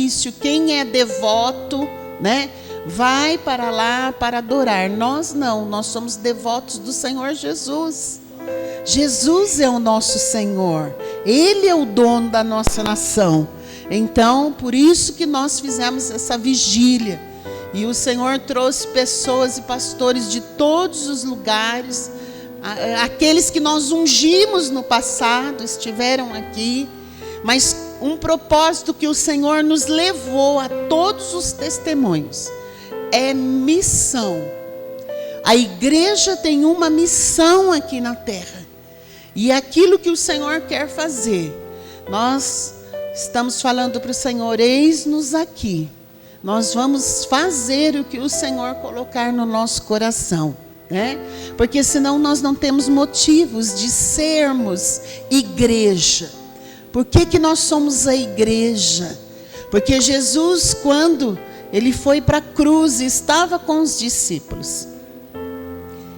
sacrifício, quem é devoto, né, vai para lá para adorar. Nós não, nós somos devotos do Senhor Jesus. Jesus é o nosso Senhor, Ele é o dono da nossa nação. Então, por isso que nós fizemos essa vigília. E o Senhor trouxe pessoas e pastores de todos os lugares. Aqueles que nós ungimos no passado estiveram aqui. Mas um propósito que o Senhor nos levou a todos os testemunhos é missão. A igreja tem uma missão aqui na terra. E aquilo que o Senhor quer fazer, nós estamos falando para o Senhor: eis-nos aqui. Nós vamos fazer o que o Senhor colocar no nosso coração, né? Porque senão nós não temos motivos de sermos igreja. Por que nós somos a igreja? Porque Jesus, quando Ele foi para a cruz e estava com os discípulos,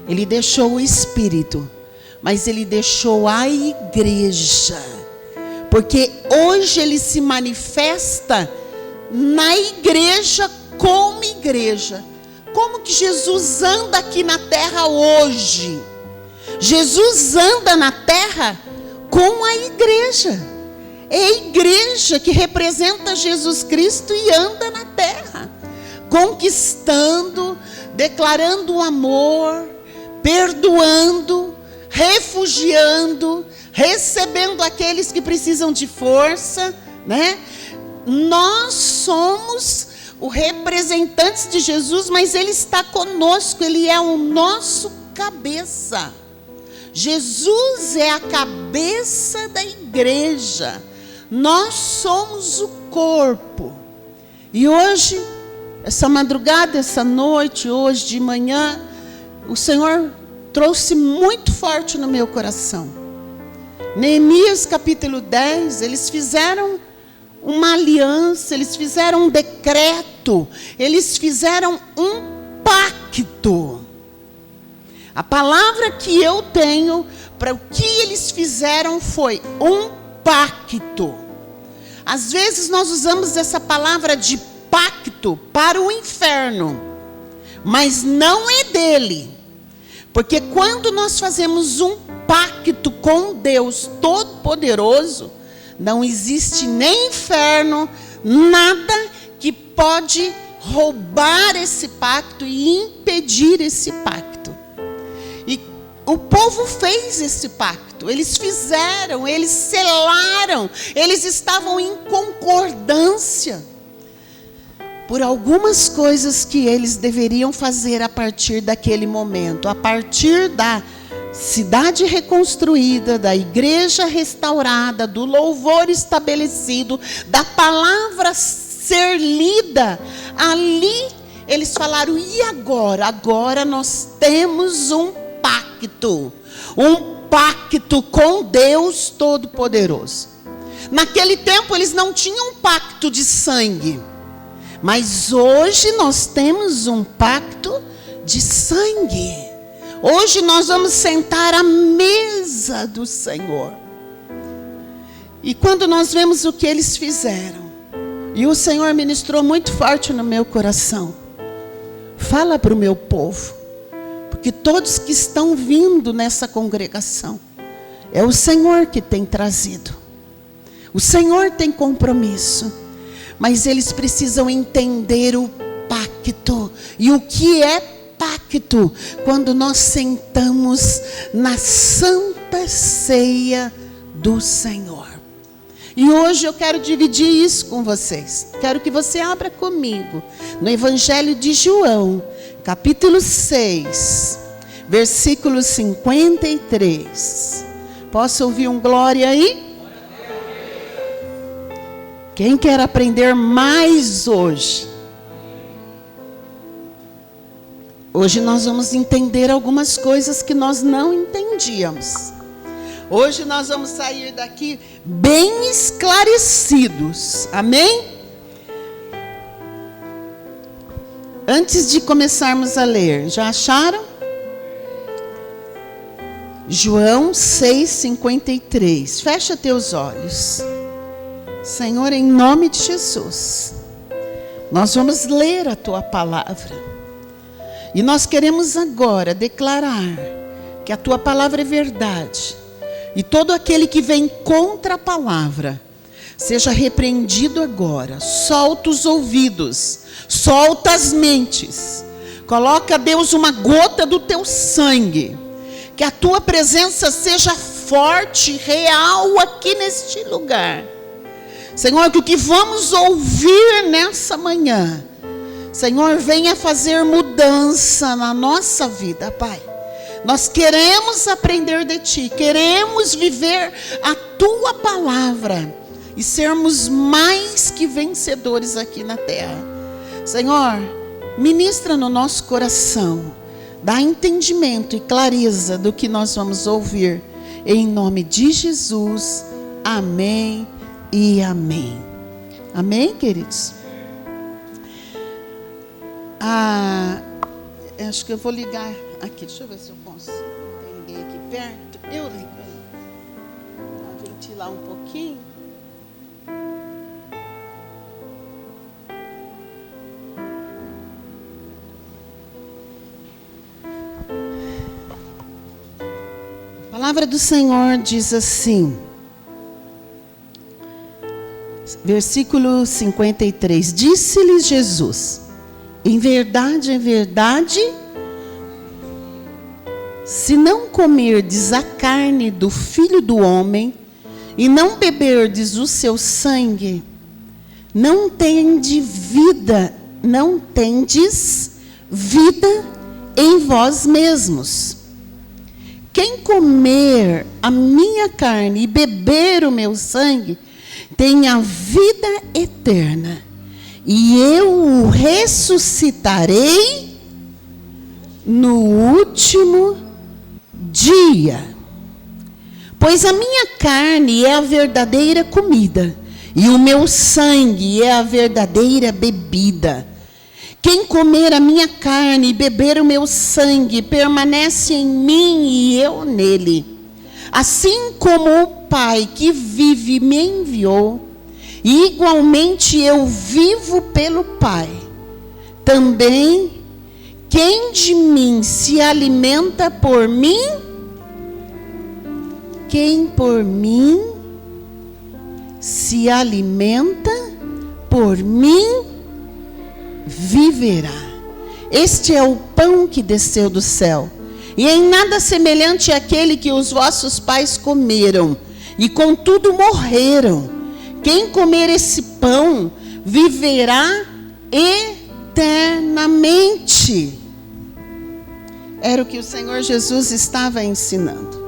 Ele deixou o Espírito, mas Ele deixou a igreja. Porque hoje Ele se manifesta na igreja como igreja. Como que Jesus anda aqui na terra hoje? Jesus anda na terra com a igreja. É a igreja que representa Jesus Cristo e anda na terra, conquistando, declarando o amor, perdoando, refugiando, recebendo aqueles que precisam de força, né? Nós somos os representantes de Jesus, mas Ele está conosco, Ele é o nosso cabeça. Jesus é a cabeça da igreja. Nós somos o corpo. E hoje, essa madrugada, essa noite, hoje de manhã, o Senhor trouxe muito forte no meu coração. Neemias capítulo 10, eles fizeram uma aliança, eles fizeram um decreto, eles fizeram um pacto. A palavra que eu tenho para o que eles fizeram foi um pacto. Às vezes nós usamos essa palavra de pacto para o inferno, mas não é dele. Porque quando nós fazemos um pacto com Deus Todo-Poderoso, não existe nem inferno, nada que pode roubar esse pacto e impedir esse pacto. E o povo fez esse pacto, eles fizeram, eles selaram, eles estavam em concordância por algumas coisas que eles deveriam fazer a partir daquele momento, a partir da cidade reconstruída, da igreja restaurada, do louvor estabelecido, da palavra ser lida. Ali eles falaram: e agora? Agora nós temos um pacto com Deus Todo-Poderoso. Naquele tempo eles não tinham um pacto de sangue, mas hoje nós temos um pacto de sangue. Hoje nós vamos sentar à mesa do Senhor. E quando nós vemos o que eles fizeram, e o Senhor ministrou muito forte no meu coração: fala para o meu povo, porque todos que estão vindo nessa congregação, é o Senhor que tem trazido. O Senhor tem compromisso, mas eles precisam entender o pacto. E o que é pacto? Quando nós sentamos na santa ceia do Senhor. E hoje eu quero dividir isso com vocês. Quero que você abra comigo no Evangelho de João, capítulo 6, versículo 53. Posso ouvir um glória aí? Quem quer aprender mais hoje? Hoje nós vamos entender algumas coisas que nós não entendíamos. Hoje nós vamos sair daqui bem esclarecidos. Amém? Antes de começarmos a ler, já acharam? João 6,53. Fecha teus olhos. Senhor, em nome de Jesus, nós vamos ler a tua palavra. E nós queremos agora declarar que a tua palavra é verdade. E todo aquele que vem contra a palavra, seja repreendido agora. Solta os ouvidos, solta as mentes. Coloca, Deus, uma gota do teu sangue. Que a tua presença seja forte, real aqui neste lugar. Senhor, que o que vamos ouvir nessa manhã, Senhor, venha fazer mudança na nossa vida, Pai. Nós queremos aprender de Ti, queremos viver a Tua palavra e sermos mais que vencedores aqui na terra. Senhor, ministra no nosso coração, dá entendimento e clareza do que nós vamos ouvir. Em nome de Jesus, amém e amém. Amém, queridos? Acho que eu vou ligar aqui. Deixa eu ver se eu consigo. Tem ninguém aqui perto? Eu ligo aí. Vou ventilar um pouquinho. A palavra do Senhor diz assim, versículo 53, disse-lhes Jesus, em verdade, se não comerdes a carne do Filho do Homem, e não beberdes o seu sangue, não tendes vida em vós mesmos. Quem comer a minha carne e beber o meu sangue, tem a vida eterna, e eu o ressuscitarei no último dia. Pois a minha carne é a verdadeira comida, e o meu sangue é a verdadeira bebida. Quem comer a minha carne e beber o meu sangue, permanece em mim e eu nele. Assim como o Pai que vive me enviou, e igualmente eu vivo pelo Pai. Também quem de mim se alimenta por mim, quem por mim se alimenta por mim viverá. Este é o pão que desceu do céu, e em nada semelhante àquele que os vossos pais comeram, e contudo morreram. Quem comer esse pão viverá eternamente. Era o que o Senhor Jesus estava ensinando.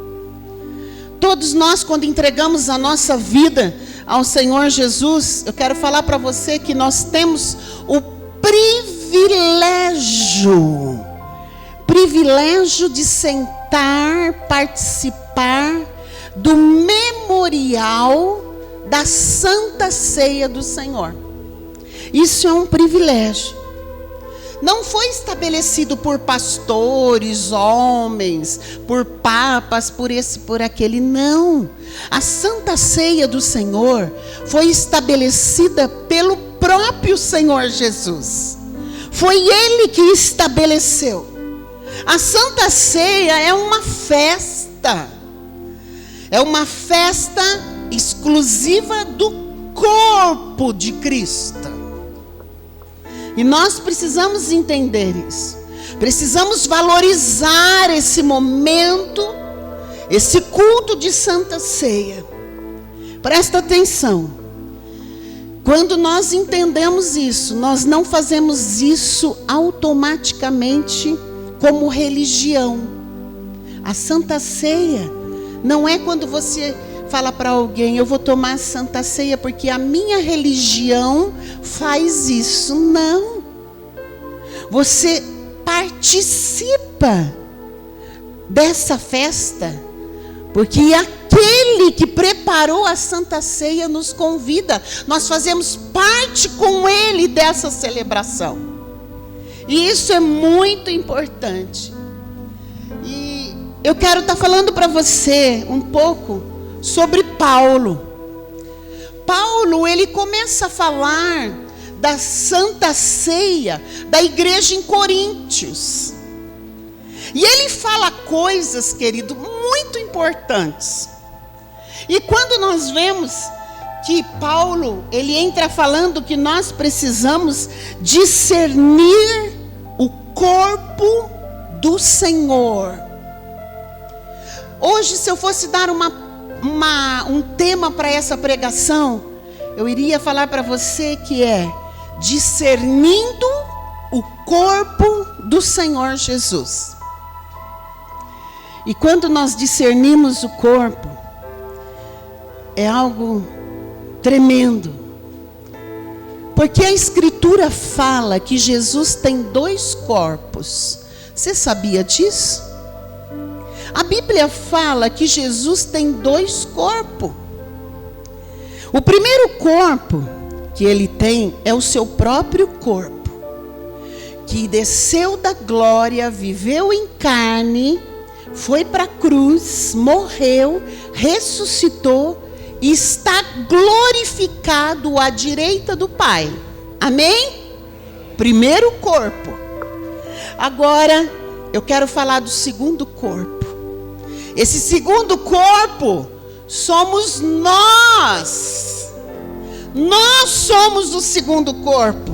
Todos nós, quando entregamos a nossa vida ao Senhor Jesus, eu quero falar para você que nós temos o privilégio de sentar, participar do memorial da Santa Ceia do Senhor. Isso é um privilégio. Não foi estabelecido por pastores, homens, por papas, por esse, por aquele, não. A Santa Ceia do Senhor foi estabelecida pelo próprio Senhor Jesus. Foi Ele que estabeleceu. A Santa Ceia é uma festa. É uma festa exclusiva do corpo de Cristo. E nós precisamos entender isso. Precisamos valorizar esse momento, esse culto de Santa Ceia. Presta atenção. Quando nós entendemos isso, nós não fazemos isso automaticamente como religião. A Santa Ceia não é quando você fala para alguém, eu vou tomar a Santa Ceia porque a minha religião faz isso. Não. Você participa dessa festa, porque aquele que preparou a Santa Ceia nos convida. Nós fazemos parte com Ele dessa celebração. E isso é muito importante. E eu quero estar falando para você um pouco sobre Paulo. Paulo, ele começa a falar da Santa Ceia da igreja em Coríntios. E ele fala coisas, querido, muito importantes. E quando nós vemos que Paulo, ele entra falando que nós precisamos discernir o corpo do Senhor. Hoje, se eu fosse dar um tema para essa pregação, eu iria falar para você que é discernindo o corpo do Senhor Jesus. E quando nós discernimos o corpo, é algo tremendo. Porque a Escritura fala que Jesus tem 2 corpos. Você sabia disso? A Bíblia fala que Jesus tem 2 corpos. O primeiro corpo que ele tem é o seu próprio corpo, que desceu da glória, viveu em carne, foi para a cruz, morreu, ressuscitou e está glorificado à direita do Pai. Amém? Primeiro corpo. Agora, eu quero falar do segundo corpo. Esse segundo corpo somos nós. Nós somos o segundo corpo.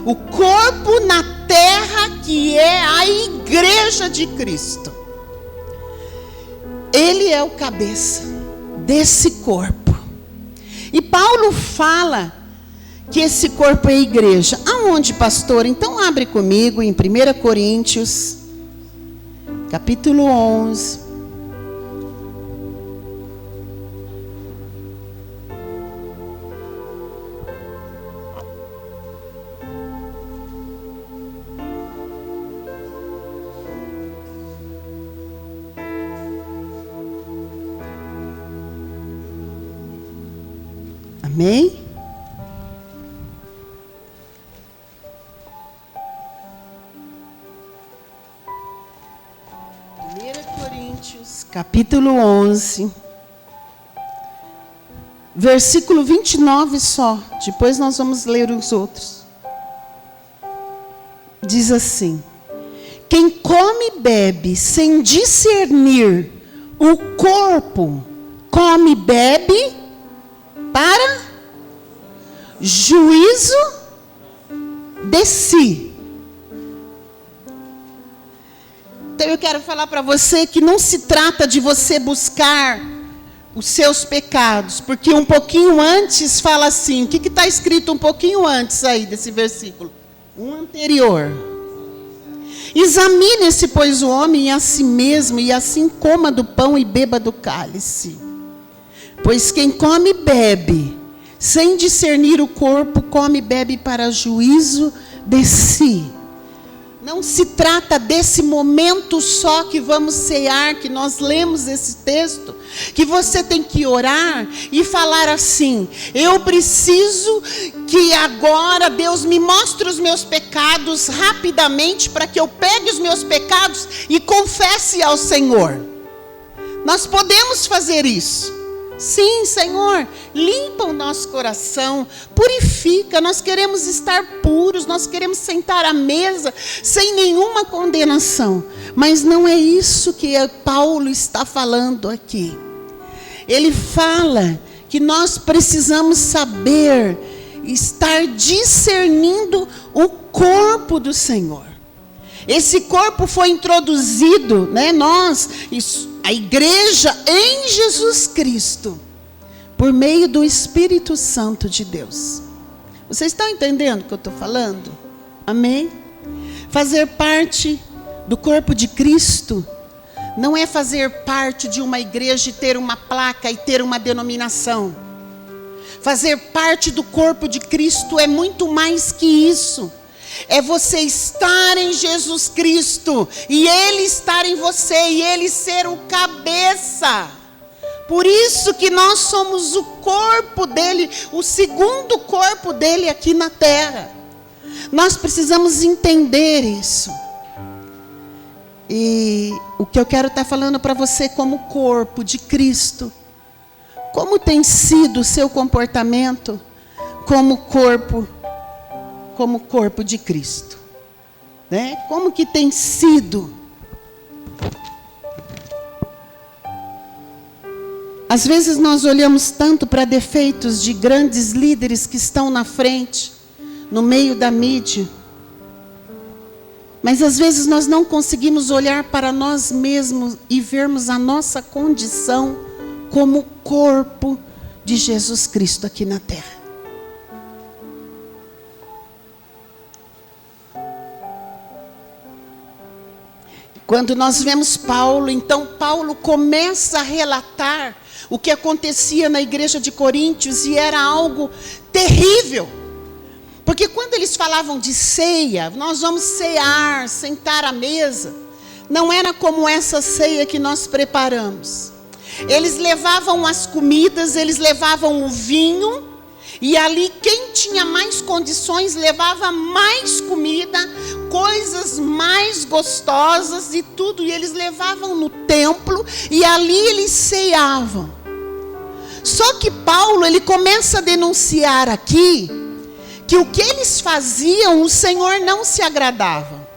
O corpo na terra que é a igreja de Cristo. Ele é o cabeça desse corpo. E Paulo fala que esse corpo é a igreja. Aonde, pastor? Então abre comigo em 1 Coríntios, capítulo 11. Amém? Coríntios, capítulo 11, versículo 29 só. Depois nós vamos ler os outros. Diz assim: quem come e bebe sem discernir o corpo, come e bebe para juízo de si. Então eu quero falar para você que não se trata de você buscar os seus pecados, porque um pouquinho antes fala assim, o que está escrito um pouquinho antes aí desse versículo? Um anterior. Examine-se, pois, o homem a si mesmo, e assim coma do pão e beba do cálice. Pois quem come e bebe, sem discernir o corpo, come e bebe para juízo de si. Não se trata desse momento só que vamos cear, que nós lemos esse texto, que você tem que orar e falar assim: eu preciso que agora Deus me mostre os meus pecados rapidamente, para que eu pegue os meus pecados e confesse ao Senhor. Nós podemos fazer isso. Sim, Senhor, limpa o nosso coração, purifica, nós queremos estar puros, nós queremos sentar à mesa sem nenhuma condenação. Mas não é isso que Paulo está falando aqui. Ele fala que nós precisamos saber estar discernindo o corpo do Senhor. Esse corpo foi introduzido, a igreja em Jesus Cristo, por meio do Espírito Santo de Deus. Vocês estão entendendo o que eu estou falando? Amém? Fazer parte do corpo de Cristo não é fazer parte de uma igreja e ter uma placa e ter uma denominação. Fazer parte do corpo de Cristo é muito mais que isso. É você estar em Jesus Cristo, e Ele estar em você, e Ele ser o cabeça. Por isso que nós somos o corpo dEle, o segundo corpo dEle aqui na terra. Nós precisamos entender isso. E o que eu quero estar falando para você como corpo de Cristo, Como tem sido o seu comportamento como corpo de Cristo? Né? Como que tem sido? Às vezes nós olhamos tanto para defeitos de grandes líderes que estão na frente, no meio da mídia, mas às vezes nós não conseguimos olhar para nós mesmos e vermos a nossa condição como corpo de Jesus Cristo aqui na terra. Quando nós vemos Paulo, então Paulo começa a relatar o que acontecia na igreja de Coríntios, e era algo terrível. Porque quando eles falavam de ceia, nós vamos cear, sentar à mesa, não era como essa ceia que nós preparamos. Eles levavam as comidas, eles levavam o vinho, e ali quem tinha mais condições levava mais comida, coisas mais gostosas e tudo, e eles levavam no templo, e ali eles ceavam. Só que Paulo, ele começa a denunciar aqui, que o que eles faziam, o Senhor não se agradava.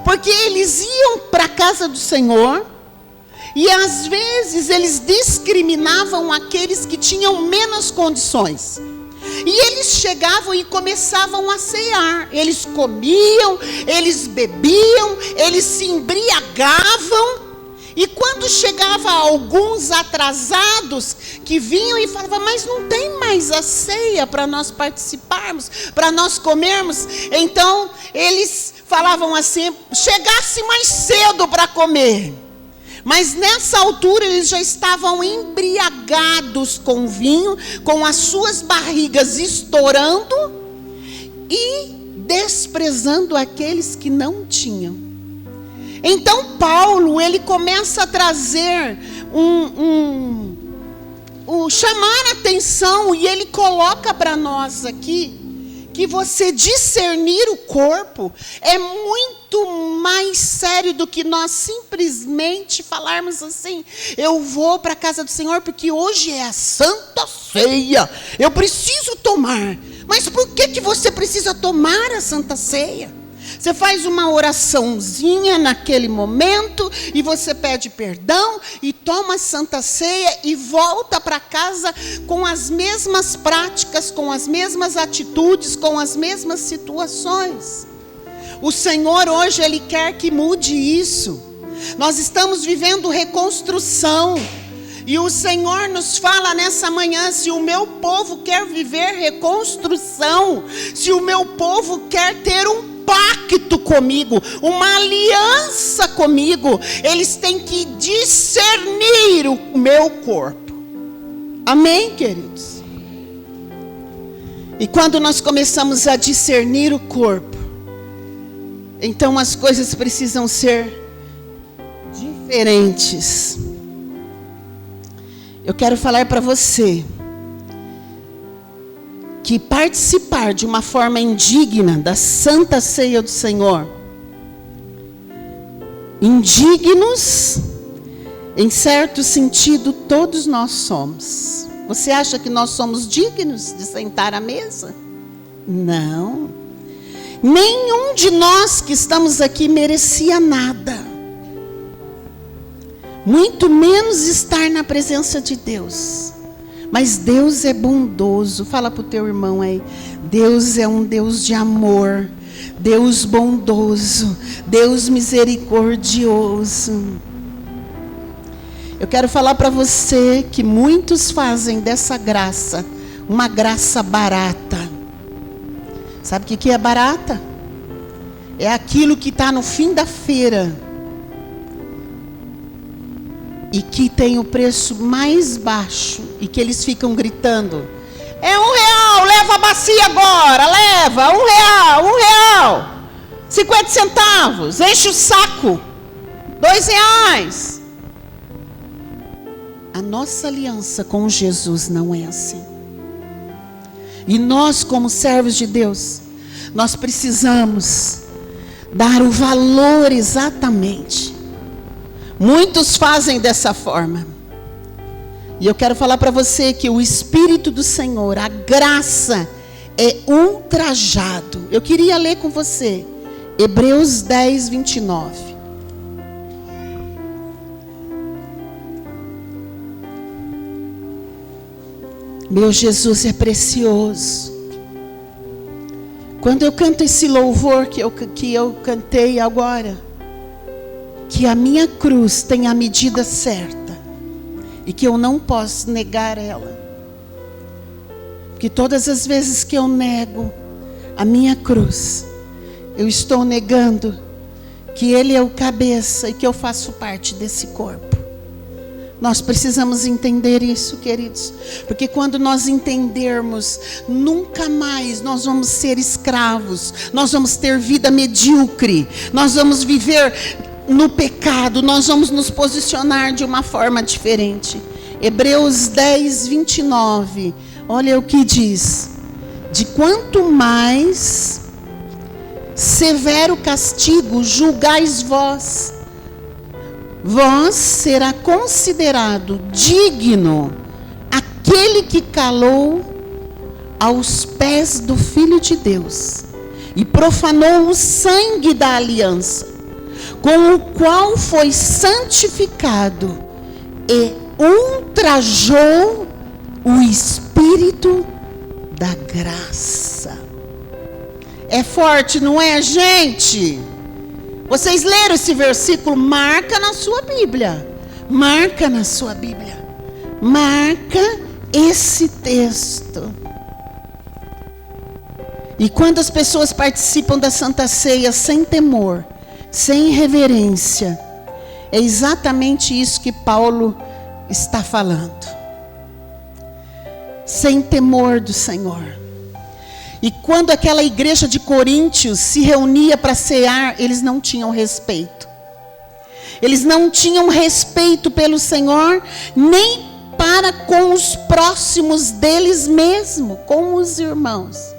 Porque eles iam para a casa do Senhor, e às vezes eles discriminavam aqueles que tinham menos condições. E eles chegavam e começavam a cear. Eles comiam, eles bebiam, eles se embriagavam. E quando chegava alguns atrasados que vinham e falavam, mas não tem mais a ceia para nós participarmos, para nós comermos. Então eles falavam assim, chegasse mais cedo para comer. Mas nessa altura eles já estavam embriagados com vinho, com as suas barrigas estourando e desprezando aqueles que não tinham. Então Paulo, ele começa a trazer chamar a atenção, e ele coloca para nós aqui, que você discernir o corpo é muito mais sério do que nós simplesmente falarmos assim, eu vou para a casa do Senhor porque hoje é a Santa Ceia, eu preciso tomar. Mas por que você precisa tomar a Santa Ceia? Você faz uma oraçãozinha naquele momento, e você pede perdão, e toma a Santa Ceia, e volta para casa com as mesmas práticas, com as mesmas atitudes, com as mesmas situações. O Senhor hoje, Ele quer que mude isso. Nós estamos vivendo reconstrução, e o Senhor nos fala nessa manhã, se o meu povo quer viver reconstrução, se o meu povo quer ter um pacto comigo, uma aliança comigo, eles têm que discernir o meu corpo. Amém, queridos? E quando nós começamos a discernir o corpo, então as coisas precisam ser diferentes. Eu quero falar para você que participar de uma forma indigna da Santa Ceia do Senhor, indignos, em certo sentido, todos nós somos. Você acha que nós somos dignos de sentar à mesa? Não. Nenhum de nós que estamos aqui merecia nada. Muito menos estar na presença de Deus. Mas Deus é bondoso. Fala para o teu irmão aí. Deus é um Deus de amor. Deus bondoso. Deus misericordioso. Eu quero falar para você que muitos fazem dessa graça uma graça barata. Sabe o que é barata? É aquilo que está no fim da feira e que tem o preço mais baixo, e que eles ficam gritando, é R$1, leva a bacia agora, leva, R$1, 50 centavos, enche o saco, R$2. A nossa aliança com Jesus não é assim. E nós, como servos de Deus, nós precisamos dar o valor exatamente. Muitos fazem dessa forma. E eu quero falar para você que o Espírito do Senhor, a graça, é ultrajado. Eu queria ler com você Hebreus 10, 29. Meu Jesus é precioso. Quando eu canto esse louvor que eu cantei agora, que a minha cruz tem a medida certa e que eu não posso negar ela, porque todas as vezes que eu nego a minha cruz, eu estou negando que Ele é o cabeça e que eu faço parte desse corpo. Nós precisamos entender isso, queridos, porque quando nós entendermos, nunca mais nós vamos ser escravos, nós vamos ter vida medíocre, nós vamos viver no pecado, nós vamos nos posicionar de uma forma diferente. Hebreus 10, 29, olha o que diz: de quanto mais severo castigo julgais vós será considerado digno aquele que calou aos pés do Filho de Deus e profanou o sangue da aliança, com o qual foi santificado, e ultrajou o Espírito da graça. É forte, não é, gente? Vocês leram esse versículo? Marca na sua Bíblia. Marca na sua Bíblia. Marca esse texto. E quando as pessoas participam da Santa Ceia sem temor, sem reverência, é exatamente isso que Paulo está falando. Sem temor do Senhor. E quando aquela igreja de Coríntios se reunia para cear, eles não tinham respeito. Eles não tinham respeito pelo Senhor, nem para com os próximos deles mesmo, com os irmãos.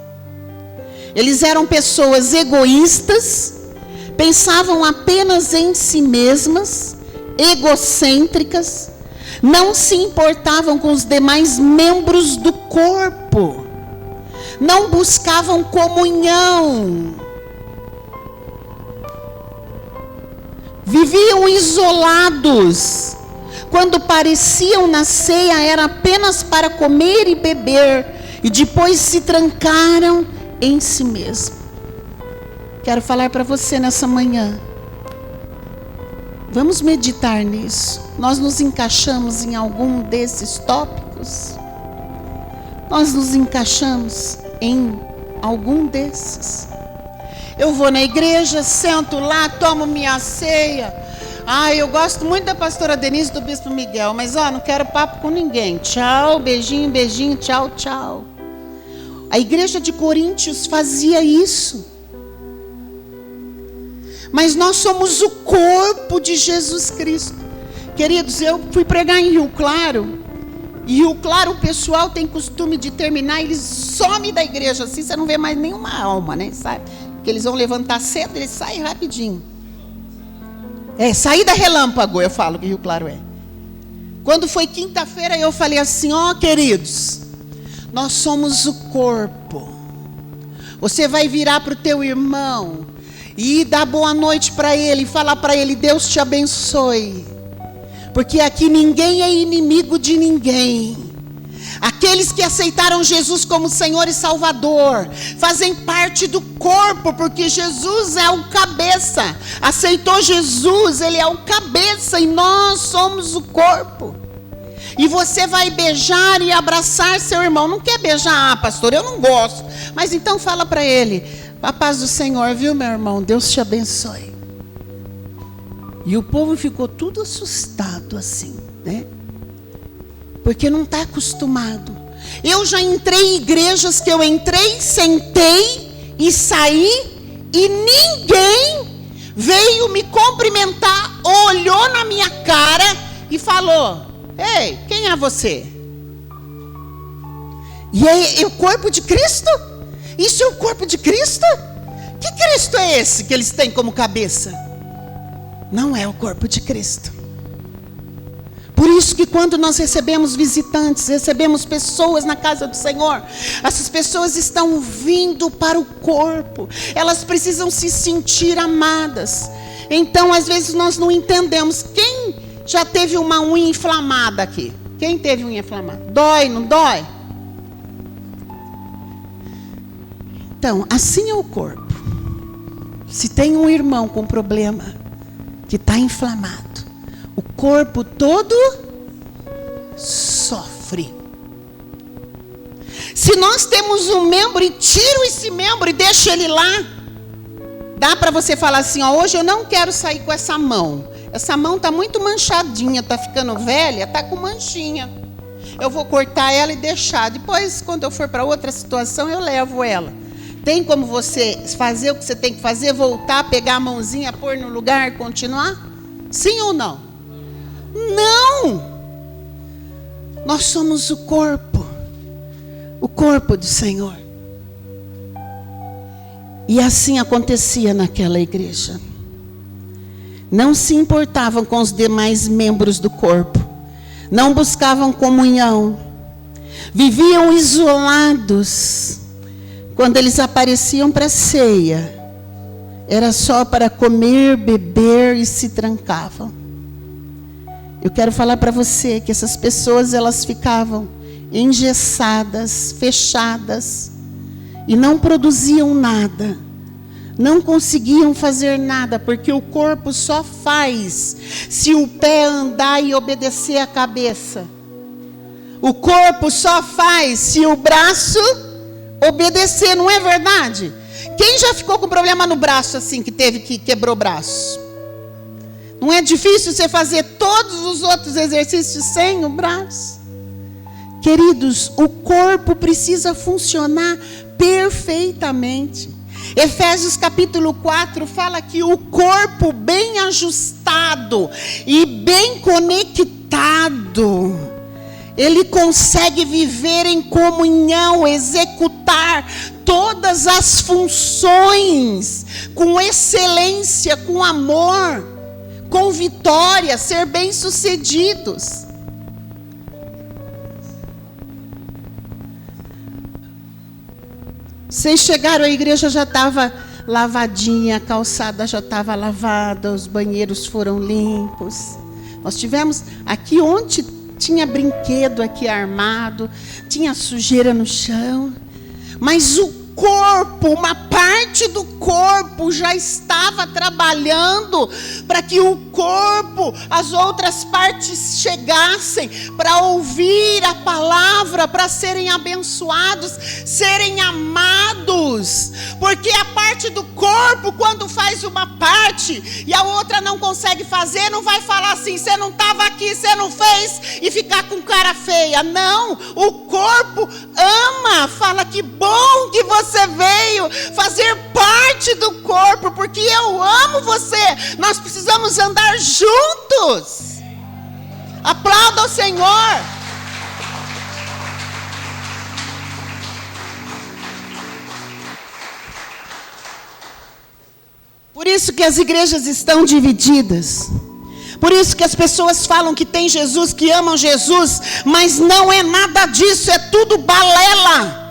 Eles eram pessoas egoístas, pensavam apenas em si mesmas, egocêntricas, não se importavam com os demais membros do corpo. Não buscavam comunhão, viviam isolados. Quando pareciam na ceia, era apenas para comer e beber, e depois se trancaram em si mesmos. Quero falar para você nessa manhã, vamos meditar nisso. Nós nos encaixamos em algum desses tópicos? Nós nos encaixamos em algum desses? Eu vou na igreja, sento lá, tomo minha ceia. Eu gosto muito da pastora Denise e do bispo Miguel, mas não quero papo com ninguém. Tchau, beijinho, beijinho, tchau, tchau. A igreja de Coríntios fazia isso. Mas nós somos o corpo de Jesus Cristo. Queridos, eu fui pregar em Rio Claro. E Rio Claro, o pessoal tem costume de terminar, eles somem da igreja assim, você não vê mais nenhuma alma, né? Sabe? Porque eles vão levantar cedo, eles saem rapidinho. Saída relâmpago, eu falo que Rio Claro é. Quando foi quinta-feira, eu falei assim: queridos, nós somos o corpo. Você vai virar para o teu irmão e dar boa noite para ele, e falar para ele: Deus te abençoe. Porque aqui ninguém é inimigo de ninguém. Aqueles que aceitaram Jesus como Senhor e Salvador fazem parte do corpo, porque Jesus é o cabeça. Aceitou Jesus, Ele é o cabeça e nós somos o corpo. E você vai beijar e abraçar seu irmão. Não quer beijar? Pastor, eu não gosto. Mas então fala para ele: a paz do Senhor, viu, meu irmão? Deus te abençoe. E o povo ficou tudo assustado assim, né? Porque não está acostumado. Eu já entrei em igrejas que eu entrei, sentei e saí, e ninguém veio me cumprimentar, olhou na minha cara e falou: ei, quem é você? E é o corpo de Cristo? Isso é o corpo de Cristo? Que Cristo é esse que eles têm como cabeça? Não é o corpo de Cristo. Por isso que quando nós recebemos visitantes, recebemos pessoas na casa do Senhor, essas pessoas estão vindo para o corpo, elas precisam se sentir amadas. Então, às vezes nós não entendemos. Quem já teve uma unha inflamada aqui? Quem teve unha inflamada? Dói, não dói? Então, assim é o corpo. Se tem um irmão com problema, que está inflamado, o corpo todo sofre. Se nós temos um membro e tiro esse membro e deixo ele lá, dá para você falar assim, ó, hoje eu não quero sair com essa mão. Essa mão está muito manchadinha, está ficando velha, está com manchinha. Eu vou cortar ela e deixar. Depois, quando eu for para outra situação, eu levo ela. Tem como você fazer o que você tem que fazer, voltar, pegar a mãozinha, pôr no lugar e continuar? Sim ou não? Não! Nós somos o corpo do Senhor. E assim acontecia naquela igreja. Não se importavam com os demais membros do corpo, não buscavam comunhão, viviam isolados. Quando eles apareciam para a ceia, era só para comer, beber e se trancavam. Eu quero falar para você que essas pessoas, elas ficavam engessadas, fechadas, e não produziam nada, não conseguiam fazer nada, porque o corpo só faz se o pé andar e obedecer a cabeça. O corpo só faz se o braço obedecer, não é verdade? Quem já ficou com problema no braço assim, que quebrou o braço? Não é difícil você fazer todos os outros exercícios sem o braço? Queridos, o corpo precisa funcionar perfeitamente. Efésios capítulo 4 fala que o corpo bem ajustado e bem conectado, ele consegue viver em comunhão, executar todas as funções com excelência, com amor, com vitória, ser bem-sucedidos. Vocês chegaram, a igreja já estava lavadinha, a calçada já estava lavada, os banheiros foram limpos. Nós tivemos aqui onde tinha brinquedo aqui armado, tinha sujeira no chão, mas o corpo, uma parte do corpo já estava trabalhando para que o corpo, as outras partes chegassem para ouvir a palavra, para serem abençoados, serem amados, porque a parte do corpo, quando faz uma parte e a outra não consegue fazer, não vai falar assim, você não estava aqui, você não fez, e ficar com cara feia. Não, o corpo ama, fala que bom que você veio fazer parte do corpo, porque eu amo você. Nós precisamos andar juntos. Aplauda o Senhor. Por isso que as igrejas estão divididas. Por isso que as pessoas falam que tem Jesus, que amam Jesus, mas não é nada disso, é tudo balela.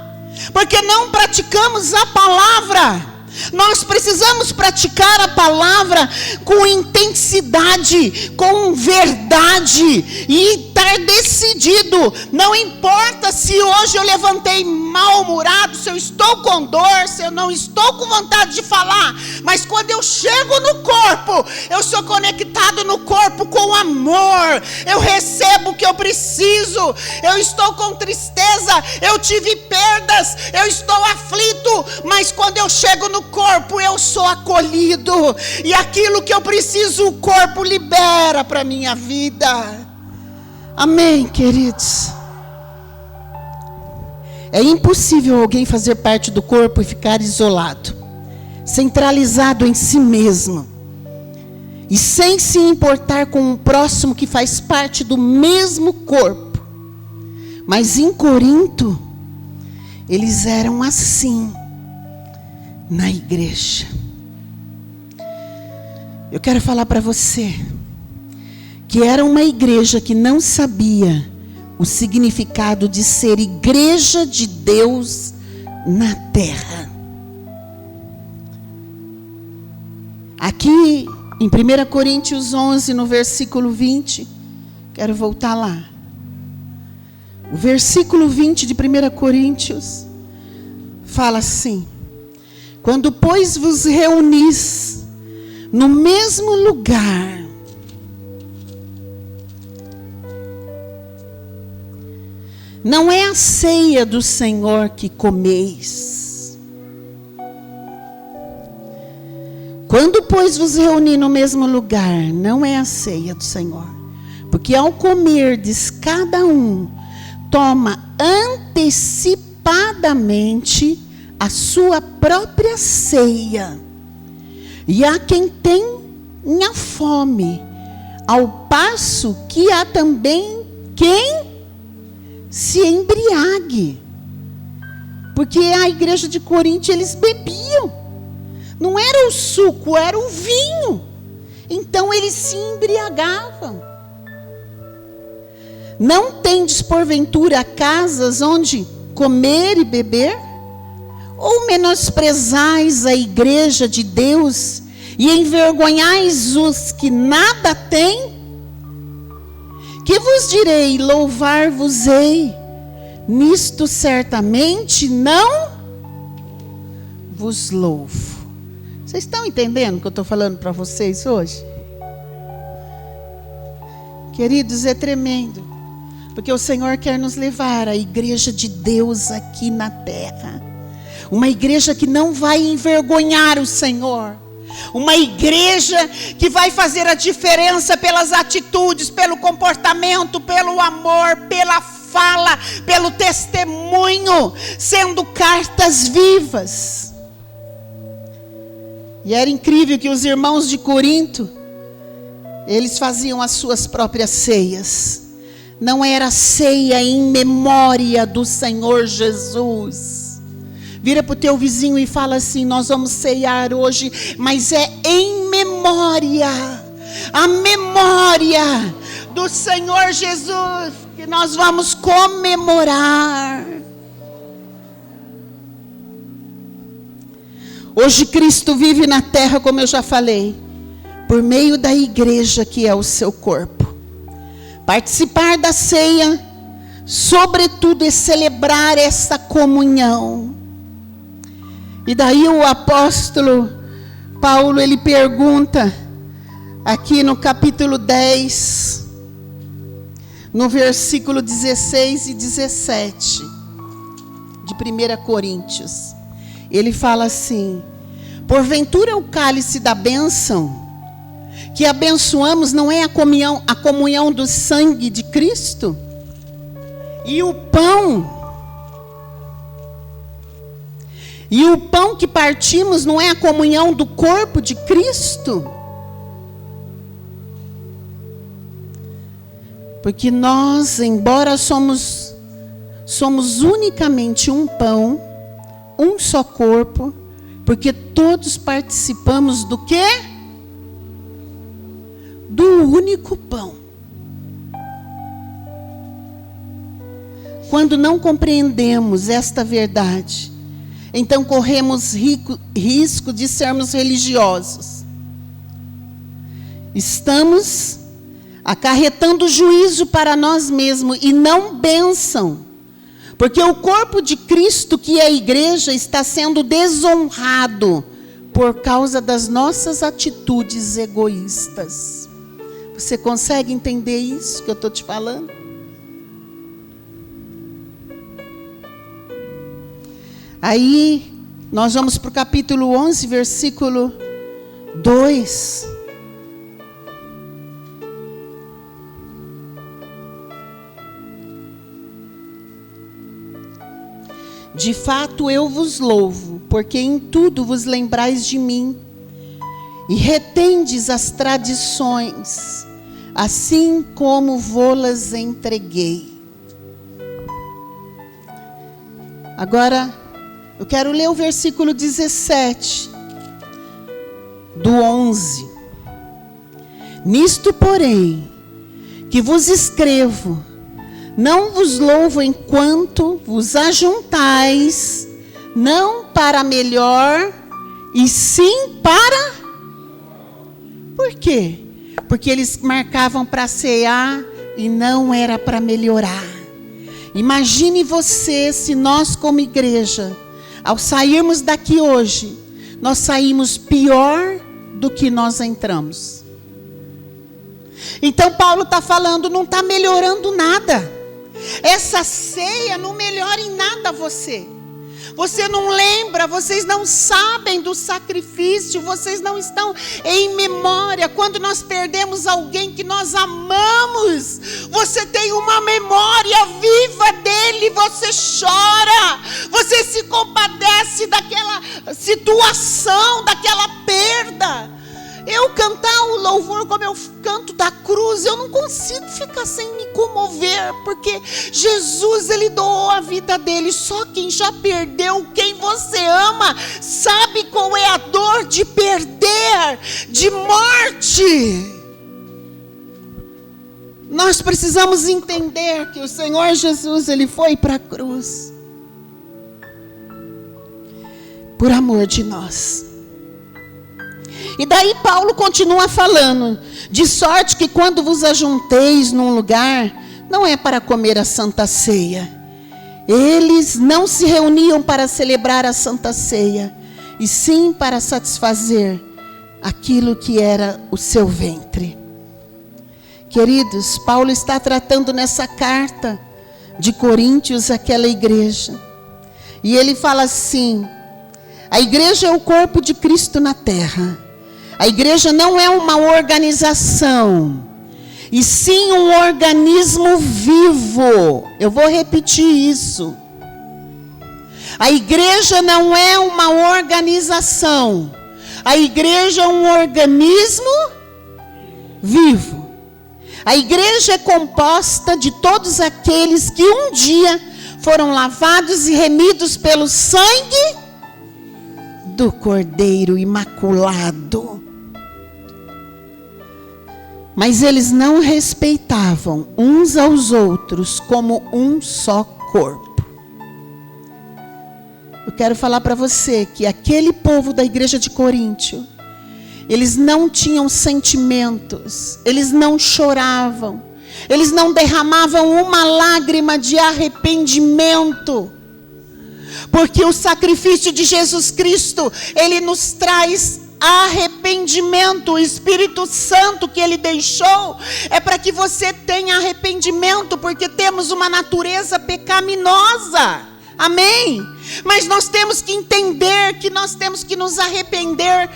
Porque não praticamos a palavra. Nós precisamos praticar a palavra com intensidade, com verdade, e estar decidido. Não importa se hoje eu levantei mal-humorado, se eu estou com dor, se eu não estou com vontade de falar, mas quando eu chego no corpo, eu sou conectado no corpo com amor, eu recebo o que eu preciso. Eu estou com tristeza, eu tive perdas, eu estou aflito, mas quando eu chego no corpo, eu sou acolhido, e aquilo que eu preciso, o corpo libera para a minha vida. Amém, queridos? É impossível alguém fazer parte do corpo e ficar isolado, centralizado em si mesmo, e sem se importar com o próximo que faz parte do mesmo corpo. Mas em Corinto, eles eram assim na igreja. Eu quero falar para você que era uma igreja que não sabia o significado de ser igreja de Deus na terra. Aqui em 1 Coríntios 11, no versículo 20, quero voltar lá. O versículo 20 de 1 Coríntios fala assim: quando, pois, vos reunis no mesmo lugar, não é a ceia do Senhor que comeis. Quando, pois, vos reunir no mesmo lugar, não é a ceia do Senhor. Porque ao comerdes, cada um toma antecipadamente a sua própria ceia. E há quem tenha fome, ao passo que há também quem se embriague. Porque a igreja de Corinto, eles bebiam. Não era o suco, era o vinho. Então eles se embriagavam. Não tendes porventura casas onde comer e beber? Ou menosprezais a igreja de Deus e envergonhais os que nada têm? Que vos direi, louvar-vos-ei, nisto certamente não vos louvo. Vocês estão entendendo o que eu estou falando para vocês hoje? Queridos, é tremendo, porque o Senhor quer nos levar à igreja de Deus aqui na terra. Uma igreja que não vai envergonhar o Senhor. Uma igreja que vai fazer a diferença pelas atitudes, pelo comportamento, pelo amor, pela fala, pelo testemunho, sendo cartas vivas. E era incrível que os irmãos de Corinto, eles faziam as suas próprias ceias. Não era ceia em memória do Senhor Jesus. Vira para o teu vizinho e fala assim: nós vamos ceiar hoje, mas é em memória. A memória do Senhor Jesus que nós vamos comemorar. Hoje Cristo vive na terra, como eu já falei, por meio da igreja que é o seu corpo. Participar da ceia, sobretudo, é celebrar essa comunhão. E daí o apóstolo Paulo, ele pergunta, aqui no capítulo 10, no versículo 16 e 17, de 1 Coríntios. Ele fala assim: porventura o cálice da bênção que abençoamos não é a comunhão do sangue de Cristo? E o pão que partimos não é a comunhão do corpo de Cristo? Porque nós, embora somos unicamente um pão, um só corpo, porque todos participamos do quê? Do único pão. Quando não compreendemos esta verdade, então corremos risco de sermos religiosos. Estamos acarretando juízo para nós mesmos e não bênção. Porque o corpo de Cristo, que é a igreja, está sendo desonrado por causa das nossas atitudes egoístas. Você consegue entender isso que eu estou te falando? Aí, nós vamos para o capítulo 11, versículo 2. De fato eu vos louvo, porque em tudo vos lembrais de mim, e retendes as tradições, assim como vô-las entreguei. Agora, eu quero ler o versículo 17, do 11. Nisto, porém, que vos escrevo, não vos louvo enquanto vos ajuntais, não para melhor, e sim para... Por quê? Porque eles marcavam para cear e não era para melhorar. Imagine você, se nós como igreja, ao sairmos daqui hoje, nós saímos pior do que nós entramos. Então Paulo está falando, não está melhorando nada. Essa ceia não melhora em nada você. Você não lembra, vocês não sabem do sacrifício, vocês não estão em memória. Quando nós perdemos alguém que nós amamos, você tem uma memória viva dele, você chora, você se compadece daquela situação, daquela perda. Eu cantar o louvor como eu canto da cruz, eu não consigo ficar sem me comover, porque Jesus, ele doou a vida dele. Só quem já perdeu quem você ama sabe qual é a dor de perder, de morte. Nós precisamos entender que o Senhor Jesus, ele foi para a cruz por amor de nós. E daí Paulo continua falando, de sorte que quando vos ajunteis num lugar, não é para comer a Santa Ceia. Eles não se reuniam para celebrar a Santa Ceia, e sim para satisfazer aquilo que era o seu ventre. Queridos, Paulo está tratando nessa carta de Coríntios aquela igreja. E ele fala assim, a igreja é o corpo de Cristo na terra. A igreja não é uma organização, e sim um organismo vivo. Eu vou repetir isso. A igreja não é uma organização. A igreja é um organismo vivo. A igreja é composta de todos aqueles que um dia foram lavados e remidos pelo sangue do Cordeiro imaculado. Mas eles não respeitavam uns aos outros como um só corpo. Eu quero falar para você que aquele povo da igreja de Coríntio, eles não tinham sentimentos, eles não choravam, eles não derramavam uma lágrima de arrependimento. Porque o sacrifício de Jesus Cristo, ele nos traz arrependimento. O Espírito Santo que ele deixou é para que você tenha arrependimento, porque temos uma natureza pecaminosa. Amém? Mas nós temos que entender que nós temos que nos arrepender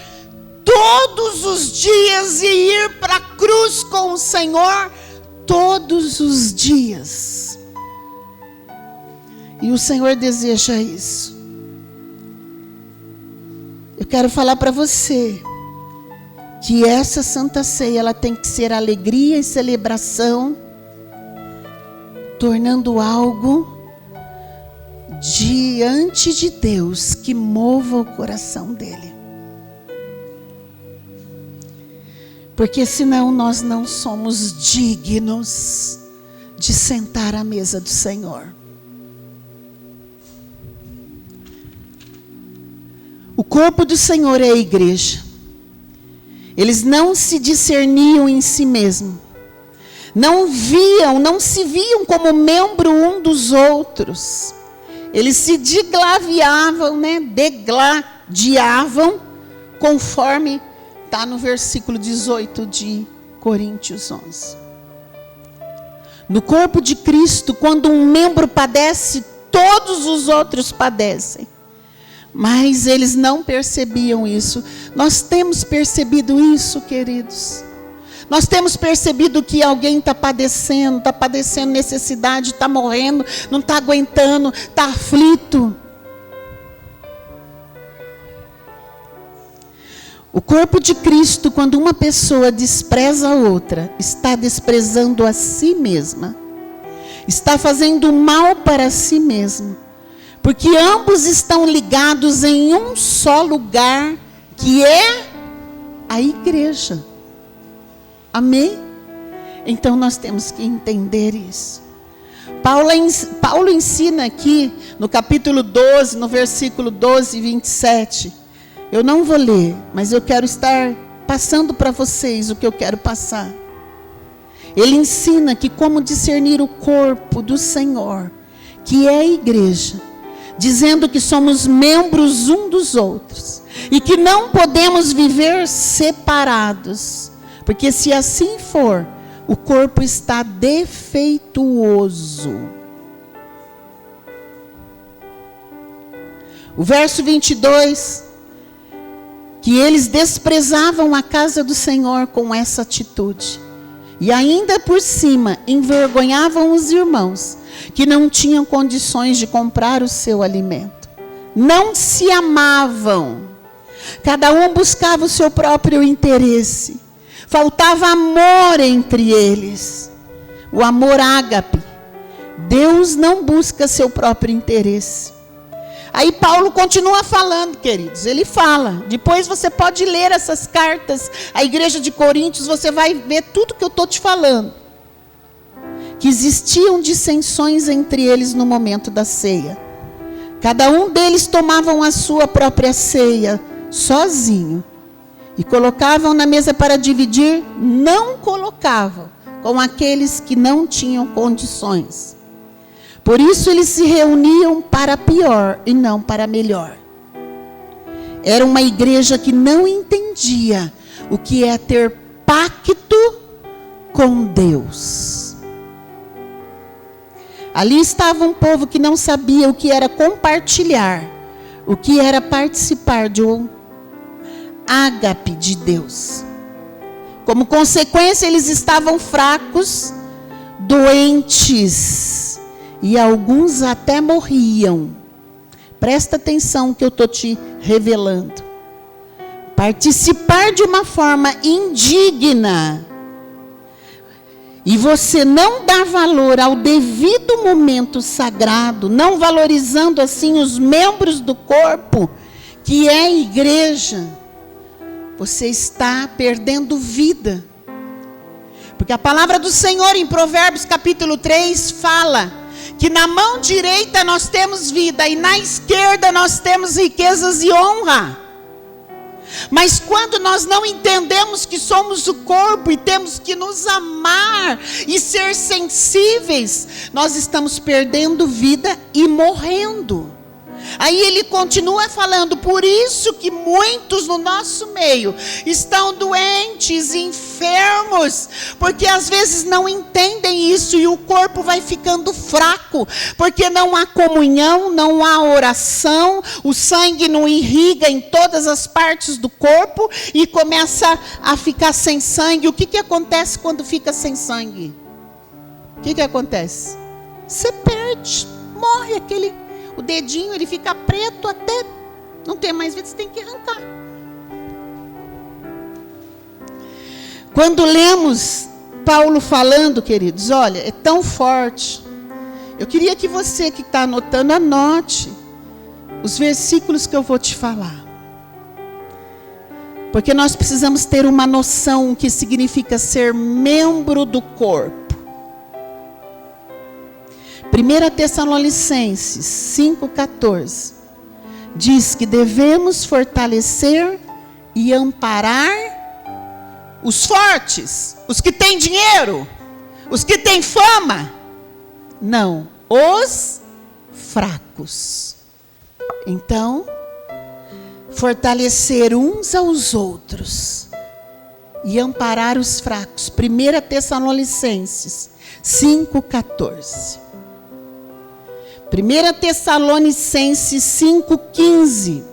todos os dias e ir para a cruz com o Senhor todos os dias. E o Senhor deseja isso. Eu quero falar para você que essa Santa Ceia, ela tem que ser alegria e celebração, tornando algo diante de Deus que mova o coração dele. Porque senão nós não somos dignos de sentar à mesa do Senhor. O corpo do Senhor é a igreja. Eles não se discerniam em si mesmos. Não se viam como membro um dos outros. Eles se degladiavam, degladiavam, conforme está no versículo 18 de Coríntios 11. No corpo de Cristo, quando um membro padece, todos os outros padecem. Mas eles não percebiam isso. Nós temos percebido isso, queridos. Nós temos percebido que alguém está padecendo necessidade, está morrendo, não está aguentando, está aflito. O corpo de Cristo, quando uma pessoa despreza a outra, está desprezando a si mesma. Está fazendo mal para si mesmo. Porque ambos estão ligados em um só lugar, que é a igreja. Amém? Então nós temos que entender isso. Paulo ensina aqui no capítulo 12, no versículo 12 e 27. Eu não vou ler, mas eu quero estar passando para vocês o que eu quero passar. Ele ensina que como discernir o corpo do Senhor, que é a igreja, dizendo que somos membros um dos outros e que não podemos viver separados, porque se assim for, o corpo está defeituoso. O verso 22, que eles desprezavam a casa do Senhor com essa atitude, e ainda por cima envergonhavam os irmãos, que não tinham condições de comprar o seu alimento. Não se amavam, cada um buscava o seu próprio interesse. Faltava amor entre eles. O amor ágape. Deus não busca seu próprio interesse. Aí Paulo continua falando, queridos. Ele fala. Depois você pode ler essas cartas à igreja de Coríntios. Você vai ver tudo que eu estou te falando. Que existiam dissensões entre eles no momento da ceia. Cada um deles tomavam a sua própria ceia sozinho. E colocavam na mesa para dividir, não colocavam com aqueles que não tinham condições. Por isso eles se reuniam para pior e não para melhor. Era uma igreja que não entendia o que é ter pacto com Deus. Ali estava um povo que não sabia o que era compartilhar, o que era participar de um ágape de Deus. Como consequência, eles estavam fracos, doentes, e alguns até morriam. Presta atenção que eu estou te revelando. Participar de uma forma indigna, e você não dá valor ao devido momento sagrado, não valorizando assim os membros do corpo, que é a igreja, você está perdendo vida. Porque a palavra do Senhor em Provérbios capítulo 3 fala que na mão direita nós temos vida e na esquerda nós temos riquezas e honra. Mas quando nós não entendemos que somos o corpo e temos que nos amar e ser sensíveis, nós estamos perdendo vida e morrendo. Aí ele continua falando, por isso que muitos no nosso meio estão doentes, enfermos, porque às vezes não entendem isso e o corpo vai ficando fraco, porque não há comunhão, não há oração, o sangue não irriga em todas as partes do corpo e começa a ficar sem sangue. O que acontece quando fica sem sangue? O que acontece? Você perde, morre o dedinho, ele fica preto até não ter mais vida, você tem que arrancar. Quando lemos Paulo falando, queridos, olha, é tão forte. Eu queria que você que está anotando, anote os versículos que eu vou te falar. Porque nós precisamos ter uma noção do que significa ser membro do corpo. 1 Tessalonicenses 5,14 diz que devemos fortalecer e amparar os fortes, os que têm dinheiro, os que têm fama. Não, os fracos. Então, fortalecer uns aos outros e amparar os fracos. 1 Tessalonicenses 5,14. 1 Tessalonicenses 5,15.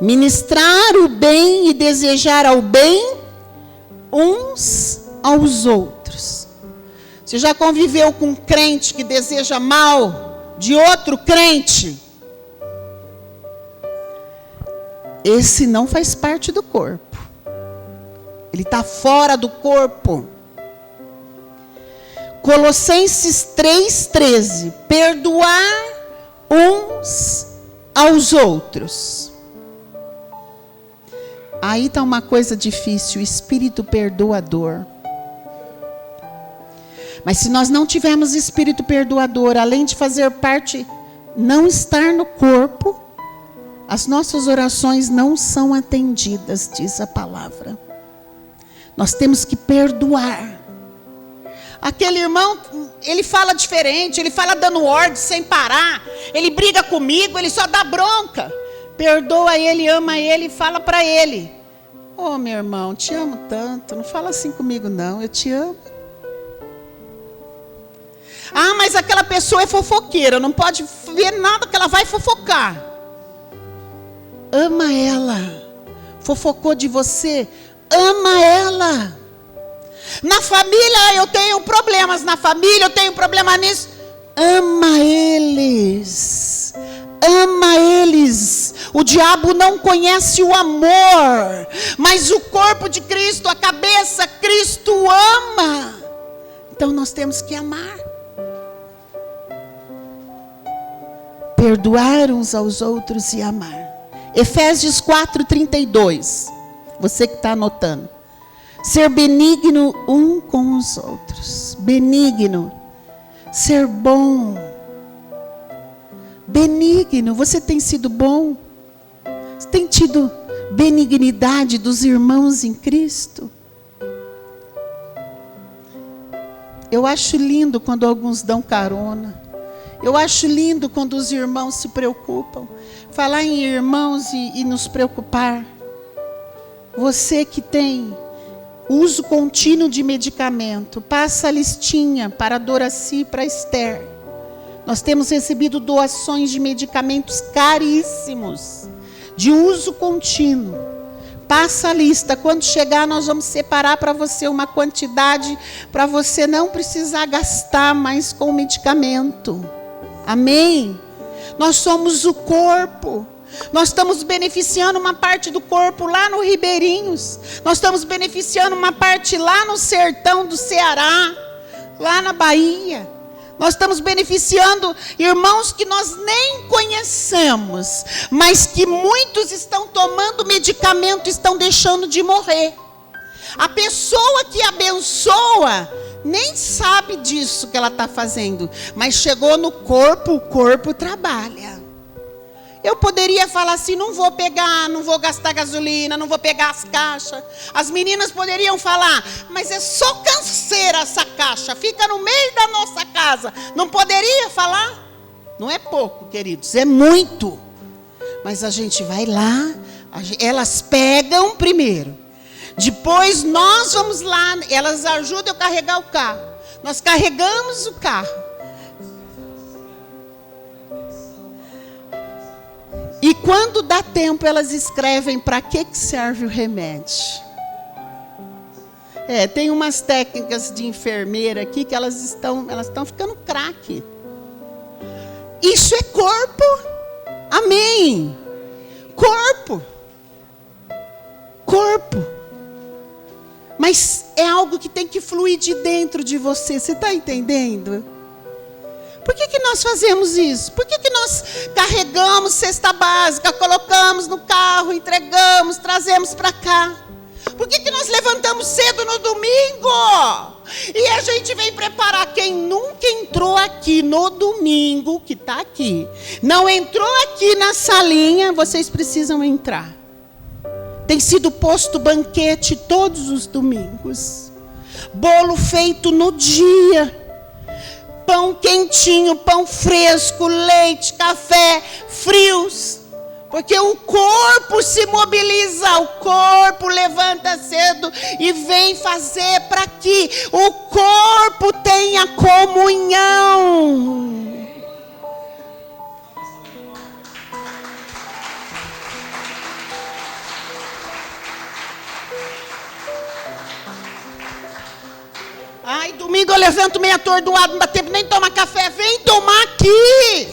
Ministrar o bem e desejar ao bem uns aos outros. Você já conviveu com um crente que deseja mal de outro crente? Esse não faz parte do corpo. Ele está fora do corpo. Colossenses 3,13. Perdoar uns aos outros. Aí está uma coisa difícil. O espírito perdoador. Mas se nós não tivermos espírito perdoador, além de fazer parte, não estar no corpo, as nossas orações não são atendidas, diz a palavra. Nós temos que perdoar. Aquele irmão, ele fala diferente, ele fala dando ordem sem parar, ele briga comigo, ele só dá bronca. Perdoa ele, ama ele e fala para ele: ô meu irmão, te amo tanto, não fala assim comigo não, eu te amo. Ah, mas aquela pessoa é fofoqueira, não pode ver nada que ela vai fofocar. Ama ela. Fofocou de você, ama ela. Na família eu tenho problemas, na família eu tenho problema nisso. Ama eles. Ama eles. O diabo não conhece o amor, mas o corpo de Cristo, a cabeça, Cristo ama. Então nós temos que amar. Perdoar uns aos outros e amar. Efésios 4:32. Você que está anotando. Ser benigno um com os outros. Benigno. Ser bom. Benigno. Você tem sido bom? Você tem tido benignidade dos irmãos em Cristo? Eu acho lindo quando alguns dão carona. Eu acho lindo quando os irmãos se preocupam. Falar em irmãos e nos preocupar. Você que tem uso contínuo de medicamento, passa a listinha para a Doraci e para a Esther. Nós temos recebido doações de medicamentos caríssimos, de uso contínuo. Passa a lista, quando chegar nós vamos separar para você uma quantidade, para você não precisar gastar mais com medicamento. Amém? Nós somos o corpo. Nós estamos beneficiando uma parte do corpo lá no Ribeirinhos. Nós estamos beneficiando uma parte lá no sertão do Ceará, lá na Bahia. Nós estamos beneficiando irmãos que nós nem conhecemos, mas que muitos estão tomando medicamento, estão deixando de morrer. A pessoa que abençoa nem sabe disso que ela está fazendo, mas chegou no corpo, o corpo trabalha. Eu poderia falar assim: não vou pegar, não vou gastar gasolina, não vou pegar as caixas. As meninas poderiam falar: mas é só canseira essa caixa, fica no meio da nossa casa. Não poderia falar? Não é pouco, queridos, é muito. Mas a gente vai lá, elas pegam primeiro. Depois nós vamos lá, elas ajudam eu a carregar o carro. Nós carregamos o carro. E quando dá tempo, elas escrevem para que serve o remédio. Tem umas técnicas de enfermeira aqui que elas estão ficando craque. Isso é corpo. Amém. Corpo. Corpo. Mas é algo que tem que fluir de dentro de você. Você está entendendo? Por que nós fazemos isso? Por que nós carregamos cesta básica, colocamos no carro, entregamos, trazemos para cá? Por que nós levantamos cedo no domingo? E a gente vem preparar. Quem nunca entrou aqui no domingo, que está aqui, não entrou aqui na salinha, vocês precisam entrar. Tem sido posto banquete todos os domingos. Bolo feito no dia. Pão quentinho, pão fresco, leite, café, frios. Porque o corpo se mobiliza, o corpo levanta cedo e vem fazer para que o corpo tenha comunhão. Ai, domingo eu levanto meio atordoado, não dá tempo nem de tomar café. Vem tomar aqui.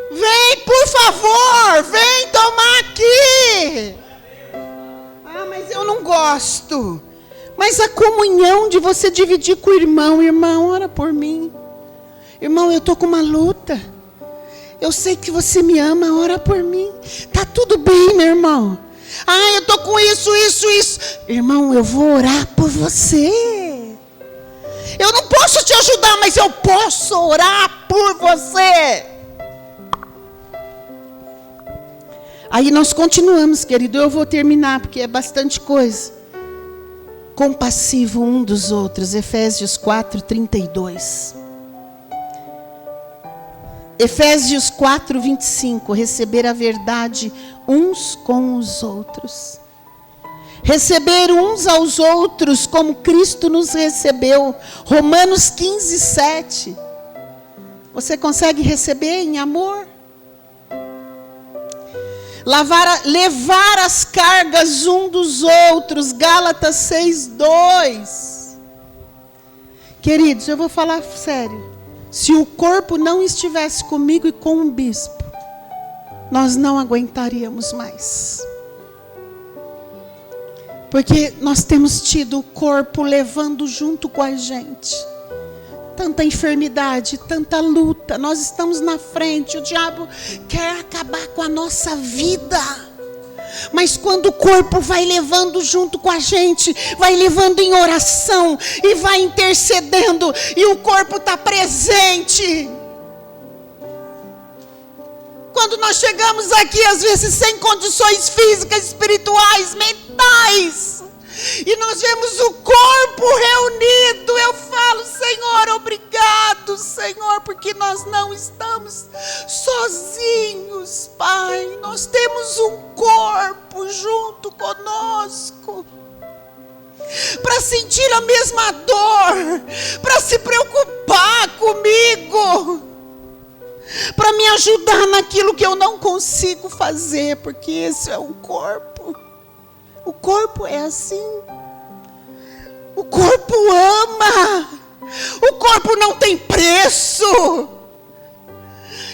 Vem, por favor, vem tomar aqui. Ah, mas eu não gosto. Mas a comunhão de você dividir com o irmão. Irmão, ora por mim. Irmão, eu estou com uma luta. Eu sei que você me ama, ora por mim. Tá tudo bem, meu irmão. Ah, eu estou com isso. Irmão, eu vou orar por você. Eu não posso te ajudar, mas eu posso orar por você. Aí nós continuamos, querido. Eu vou terminar, porque é bastante coisa. Compassivo um dos outros. Efésios 4:32. Efésios 4:25. Receber a verdade uns com os outros. Receber uns aos outros como Cristo nos recebeu. Romanos 15:7. Você consegue receber em amor? Levar as cargas um dos outros. Gálatas 6:2. Queridos, eu vou falar sério. Se o corpo não estivesse comigo e com o bispo, nós não aguentaríamos mais. Porque nós temos tido o corpo levando junto com a gente tanta enfermidade, tanta luta. Nós estamos na frente, o diabo quer acabar com a nossa vida. Mas quando o corpo vai levando junto com a gente, vai levando em oração e vai intercedendo, e o corpo está presente. Quando nós chegamos aqui, às vezes sem condições físicas, espirituais, mentais, e nós vemos o corpo reunido, eu falo, Senhor, obrigado, Senhor, porque nós não estamos sozinhos, Pai. Nós temos um corpo junto conosco, para sentir a mesma dor, para se preocupar comigo, para me ajudar naquilo que eu não consigo fazer, porque esse é um corpo. O corpo é assim. O corpo ama. O corpo não tem preço.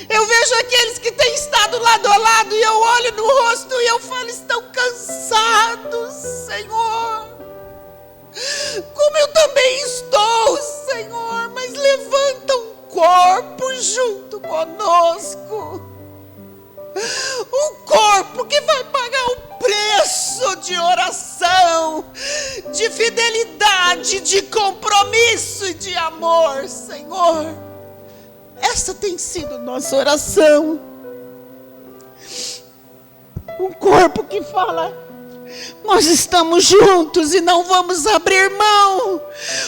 Eu vejo aqueles que têm estado lado a lado e eu olho no rosto e eu falo, estão cansados, Senhor. Como eu também estou, Senhor, mas levanta um corpo junto conosco. Um corpo que vai pagar o preço de oração, de fidelidade, de compromisso e de amor, Senhor. Essa tem sido nossa oração. Um corpo que fala, nós estamos juntos e não vamos abrir mão,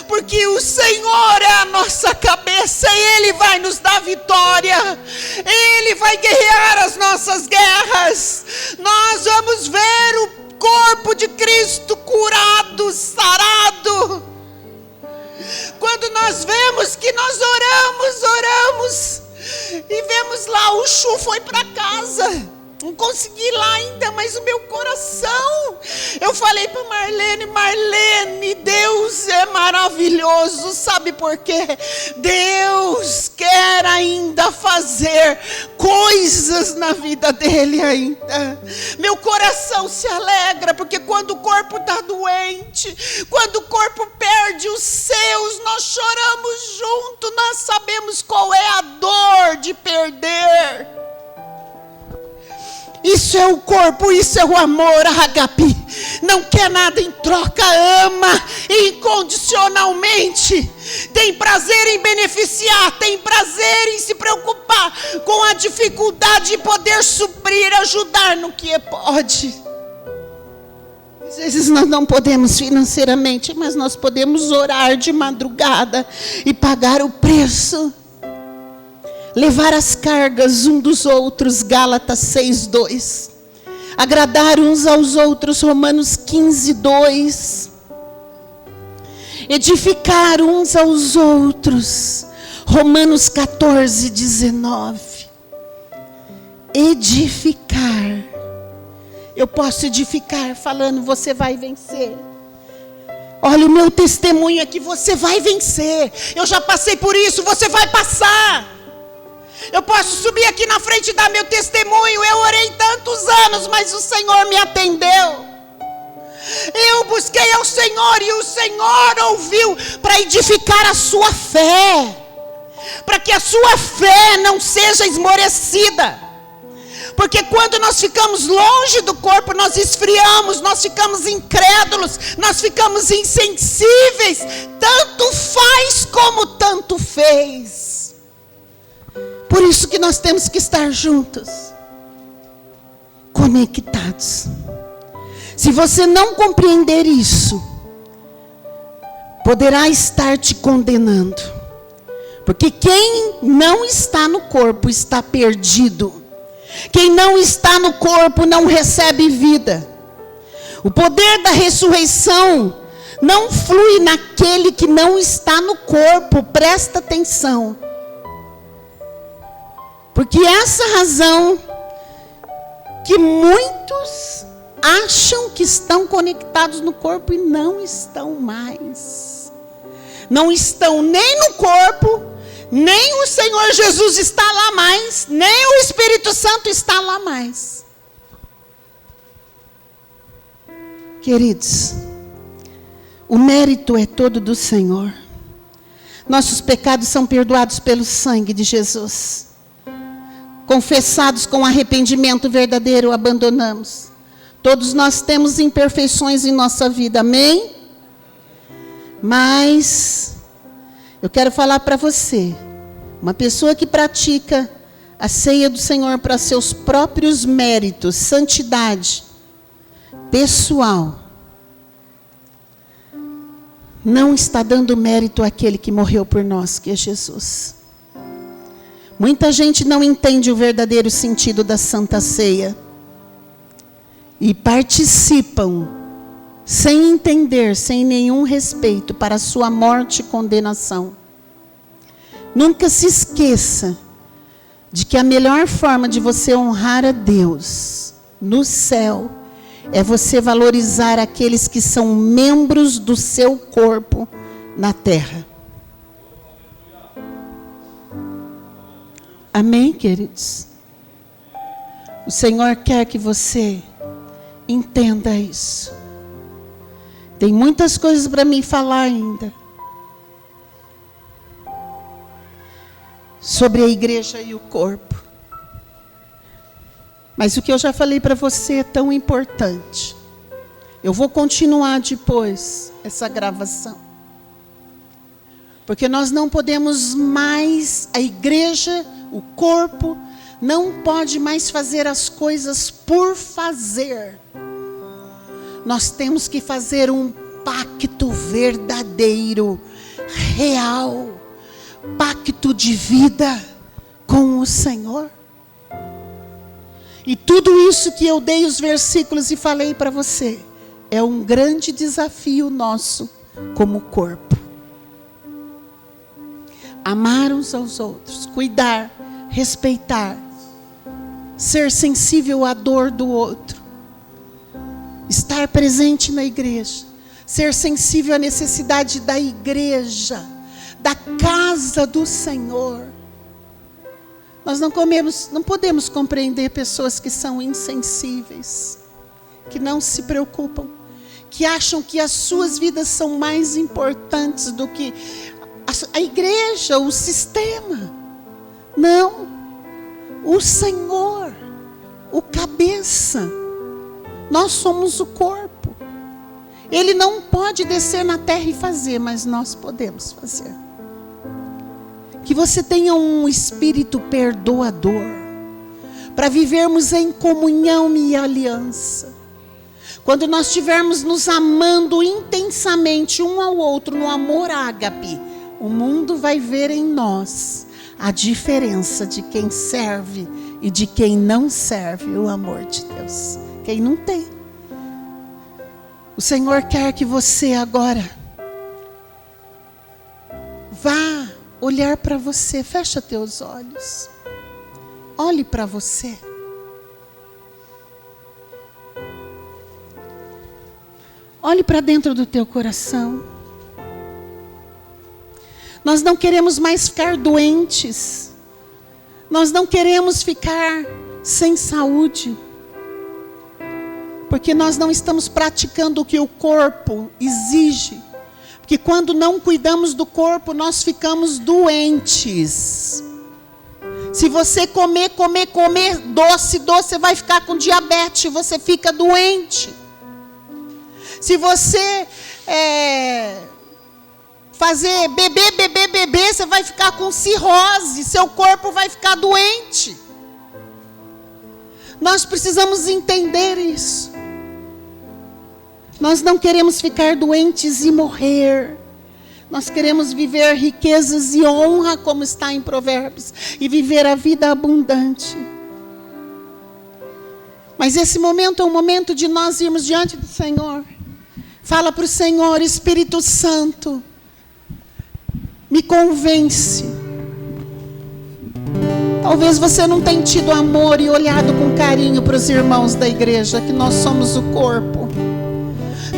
porque o Senhor é a nossa cabeça e Ele vai nos dar vitória, Ele vai guerrear as nossas guerras. Nós vamos ver o corpo de Cristo curado, sarado. Quando nós vemos que nós oramos e vemos lá, o Chu foi para casa. Não consegui ir lá ainda, mas o meu coração, eu falei para Marlene, Deus é maravilhoso, sabe por quê? Deus quer ainda fazer coisas na vida dele ainda. Meu coração se alegra, porque quando o corpo está doente, quando o corpo perde os seus, nós choramos junto, nós sabemos qual é a dor de perder. Isso é o corpo, isso é o amor, ágape. Não quer nada em troca, ama incondicionalmente. Tem prazer em beneficiar, tem prazer em se preocupar com a dificuldade de poder suprir, ajudar no que pode. Às vezes nós não podemos financeiramente, mas nós podemos orar de madrugada e pagar o preço. Levar as cargas um dos outros, Gálatas 6:2. Agradar uns aos outros, Romanos 15:2. Edificar uns aos outros, Romanos 14:19. Edificar. Eu posso edificar falando, você vai vencer. Olha, o meu testemunho é que você vai vencer. Eu já passei por isso, você vai passar. Eu posso subir aqui na frente e dar meu testemunho. Eu orei tantos anos, mas o Senhor me atendeu. Eu busquei ao Senhor e o Senhor ouviu para edificar a sua fé. Para que a sua fé não seja esmorecida. Porque quando nós ficamos longe do corpo, nós esfriamos, nós ficamos incrédulos, nós ficamos insensíveis. Tanto faz como tanto fez. Por isso que nós temos que estar juntos, conectados. Se você não compreender isso, poderá estar te condenando. Porque quem não está no corpo está perdido. Quem não está no corpo não recebe vida. O poder da ressurreição não flui naquele que não está no corpo. Presta atenção. Porque essa razão que muitos acham que estão conectados no corpo e não estão mais. Não estão nem no corpo, nem o Senhor Jesus está lá mais, nem o Espírito Santo está lá mais. Queridos, o mérito é todo do Senhor. Nossos pecados são perdoados pelo sangue de Jesus. Confessados com arrependimento verdadeiro, abandonamos. Todos nós temos imperfeições em nossa vida, amém? Mas eu quero falar para você, uma pessoa que pratica a ceia do Senhor para seus próprios méritos, santidade pessoal, não está dando mérito àquele que morreu por nós, que é Jesus. Muita gente não entende o verdadeiro sentido da Santa Ceia e participam sem entender, sem nenhum respeito para a sua morte e condenação. Nunca se esqueça de que a melhor forma de você honrar a Deus no céu é você valorizar aqueles que são membros do seu corpo na terra. Amém, queridos? O Senhor quer que você entenda isso. Tem muitas coisas para mim falar ainda sobre a igreja e o corpo. Mas o que eu já falei para você é tão importante. Eu vou continuar depois essa gravação. Porque nós não podemos mais, a igreja, o corpo, não pode mais fazer as coisas por fazer. Nós temos que fazer um pacto verdadeiro, real, pacto de vida com o Senhor. E tudo isso que eu dei os versículos e falei para você, é um grande desafio nosso como corpo. Amar uns aos outros, cuidar, respeitar, ser sensível à dor do outro, estar presente na igreja, ser sensível à necessidade da igreja, da casa do Senhor. Nós não podemos compreender pessoas que são insensíveis, que não se preocupam, que acham que as suas vidas são mais importantes do que a igreja, o sistema. Não, o Senhor, o cabeça. Nós somos o corpo. Ele não pode descer na terra e fazer, mas nós podemos fazer. Que você tenha um espírito perdoador, para vivermos em comunhão e aliança. Quando nós estivermos nos amando intensamente um ao outro, no amor ágape, o mundo vai ver em nós a diferença de quem serve e de quem não serve o amor de Deus. Quem não tem. O Senhor quer que você agora vá olhar para você. Fecha teus olhos. Olhe para você. Olhe para dentro do teu coração. Nós não queremos mais ficar doentes. Nós não queremos ficar sem saúde. Porque nós não estamos praticando o que o corpo exige. Porque quando não cuidamos do corpo, nós ficamos doentes. Se você comer doce, você vai ficar com diabetes, você fica doente. Se você beber, você vai ficar com cirrose, seu corpo vai ficar doente. Nós precisamos entender isso. Nós não queremos ficar doentes e morrer. Nós queremos viver riquezas e honra, como está em Provérbios, e viver a vida abundante. Mas esse momento é um momento de nós irmos diante do Senhor. Fala para o Senhor: Espírito Santo, me convence. Talvez você não tenha tido amor e olhado com carinho para os irmãos da igreja, que nós somos o corpo.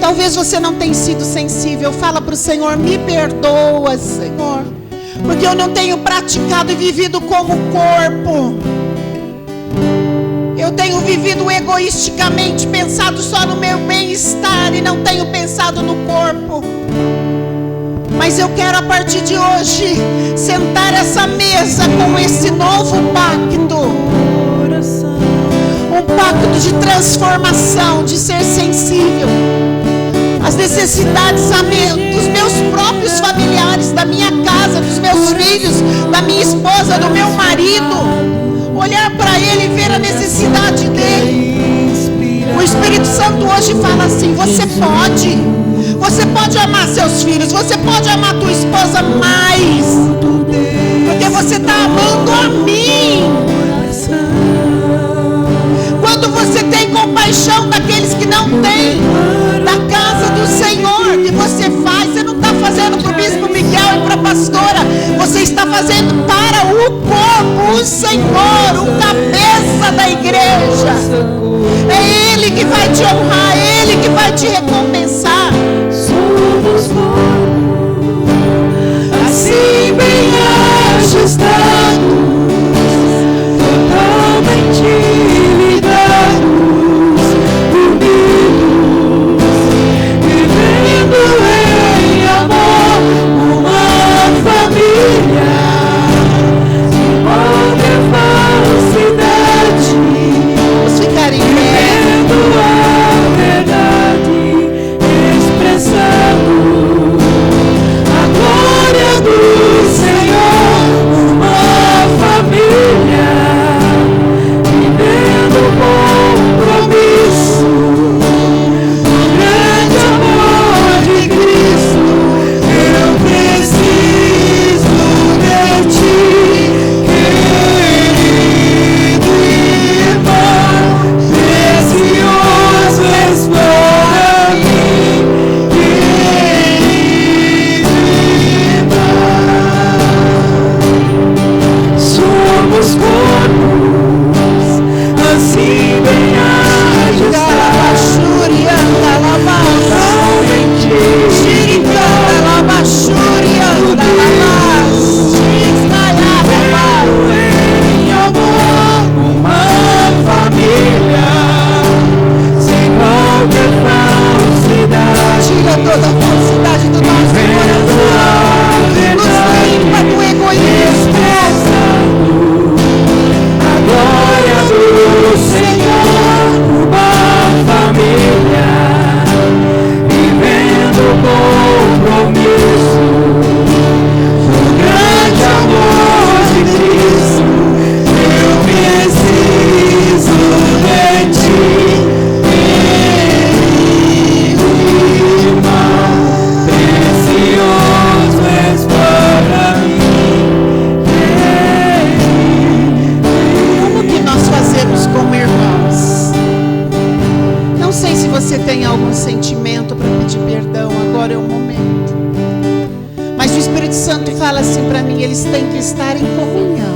Talvez você não tenha sido sensível. Fala para o Senhor: me perdoa, Senhor, porque eu não tenho praticado e vivido como corpo. Eu tenho vivido egoisticamente, pensado só no meu bem-estar e não tenho pensado no corpo. Mas eu quero, a partir de hoje, sentar essa mesa com esse novo pacto. Um pacto de transformação, de ser sensível às necessidades dos meus próprios familiares, da minha casa, dos meus filhos, da minha esposa, do meu marido. Olhar para ele e ver a necessidade dele. O Espírito Santo hoje fala assim: você pode amar seus filhos, você pode amar tua esposa mais, porque você está amando a mim. Quando você tem compaixão daqueles que não têm, da casa do Senhor, que você faz, você não está fazendo para o bispo Miguel e para a pastora, você está fazendo para o corpo, o Senhor, o cabeça da igreja. É Ele que vai te honrar, é Ele que vai te recompensar. Somos assim bem ajustados, totalmente ligados, unidos, vivendo em amor, uma família, sem qualquer falsidade. Vamos ficar em pé. Vivendo a verdade, expressando a glória do Senhor, uma família, vivendo compromisso, o grande amor de Cristo. Eu preciso de ti, querido irmão, precioso és para mim, querido irmão. Somos corpos assim bem ajustados, em amor, uma família, sem qualquer falsidade. Tira toda a falsidade do nosso coração, nos limpa do egoísmo. A glória do Senhor, uma família, vivendo compromisso, o grande amor de Cristo. Eu preciso de ti, querido irmão, precioso és para mim, Como que nós fazemos como irmãos? Não sei se você tem algum sentimento para pedir perdão, agora é o momento. Mas o Espírito Santo fala assim para mim: eles têm que estar em comunhão.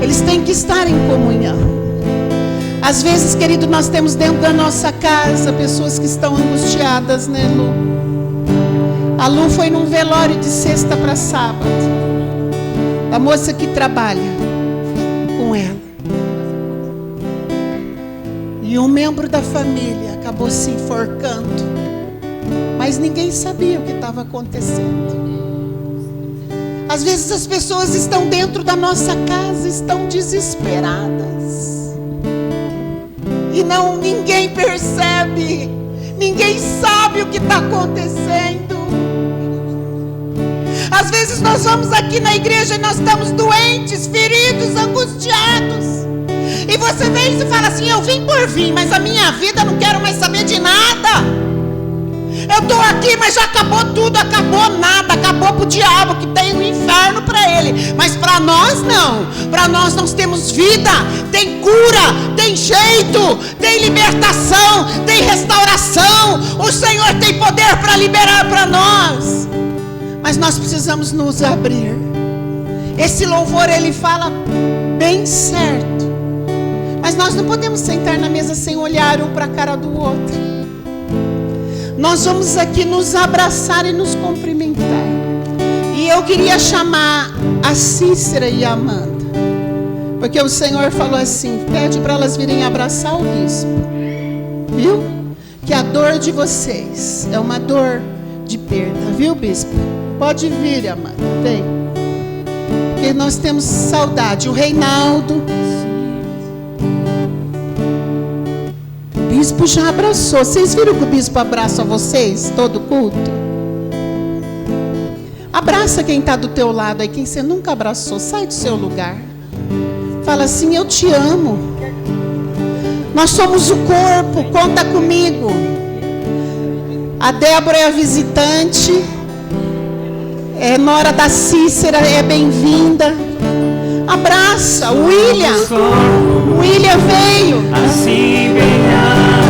Eles têm que estar em comunhão. Às vezes, querido, nós temos dentro da nossa casa pessoas que estão angustiadas, né, Lu? A Lu foi num velório de sexta para sábado, da moça que trabalha com ela. E um membro da família acabou se enforcando, mas ninguém sabia o que estava acontecendo. Às vezes as pessoas estão dentro da nossa casa, estão desesperadas. E ninguém percebe, ninguém sabe o que está acontecendo. Às vezes nós vamos aqui na igreja e nós estamos doentes, feridos, angustiados. E você vem e fala assim: eu vim por vir, mas a minha vida não quero mais saber de nada. Eu estou aqui, mas já acabou tudo, acabou nada, acabou para o diabo, que tem o inferno para ele. Mas para nós não, para nós temos vida, tem cura, tem jeito, tem libertação, tem restauração. O Senhor tem poder para liberar para nós. Mas nós precisamos nos abrir. Esse louvor ele fala bem certo. Mas nós não podemos sentar na mesa sem olhar um para a cara do outro. Nós vamos aqui nos abraçar e nos cumprimentar. E eu queria chamar a Cícera e a Amanda, porque o Senhor falou assim: pede para elas virem abraçar o bispo. Viu? Que a dor de vocês é uma dor de perda. Viu, bispo? Pode vir, Amanda. Vem. Porque nós temos saudade. O Reinaldo, o bispo já abraçou. Vocês viram que o bispo abraça vocês todo culto? Abraça quem está do teu lado aí, quem você nunca abraçou. Sai do seu lugar. Fala assim: eu te amo. Nós somos o corpo, conta comigo. A Débora é a visitante. Nora da Cícera é bem-vinda. Abraça. O William veio. Assim venha